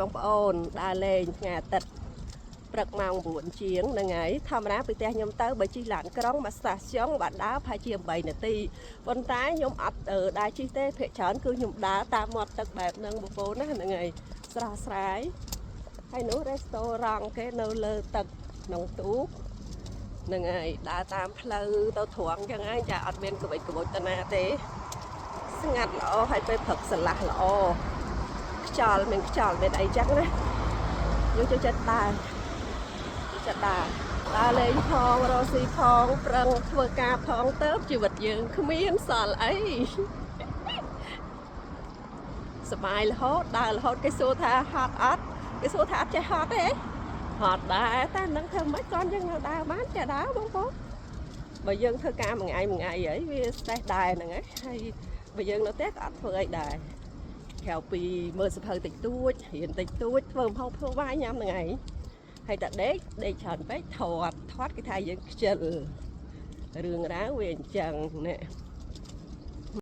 បងប្អូនដើរលេងថ្ងៃអាទិត្យព្រឹកម៉ោង9ជាងហ្នឹងហើយធម្មតាពីផ្ទះខ្ញុំទៅបើជិះឡានក្រុងមកស្តាស្យុងបាត់ដើរប្រហែលជា8នាទីប៉ុន្តែខ្ញុំអត់ដើរជិះទេភាគច្រើនគឺខ្ញុំដើរតាមមាត់ទឹកបែបហ្នឹងបងប្អូនណាហ្នឹងហើយស្រស់ស្រាយហើយនោះរេស្តូរ៉ង់គេនៅលើទឹកក្នុងទូកហ្នឹងហើយដើរតាមផ្លូវទៅត្រង់ចឹងហើយចាអត់មានក្បិចក្បួចទៅណាទេស្ងាត់ល្អហើយពេលព្រឹកស្រឡះល្អខ្យល់មានខ្យល់មានអីចឹងណាយើងចូលចិត្តដើរដើរលេងផងរកស៊ីផងប្រឹងធ្វើការផងទៅជីវិតយើងគ្មានសល់អីសบายរហូតដើររហូតគេសួរថាហត់អត់គេសួរថាអត់ចេះហត់ទេហត់ដែរតែនឹងធ្វើមិនcònយើងនៅដើរបានចេះដើរបងប្អូនបើយើងធ្វើការមួយថ្ងៃហីវាស្ទះដែរហ្នឹងហើយបើយើងនៅផ្ទះក៏អត់ធ្វើអីដែរក្រៅពីមើលសភៅតិចតួចរៀនតិចតួចធ្វើម្ហូបធ្វើបាយញ៉ាំហ្នឹងឯងហើយតែដេកច្រើនពេកធាត់គេថាយើងខ្ជិលរឿងរ៉ាវវាអញ្ចឹងណែ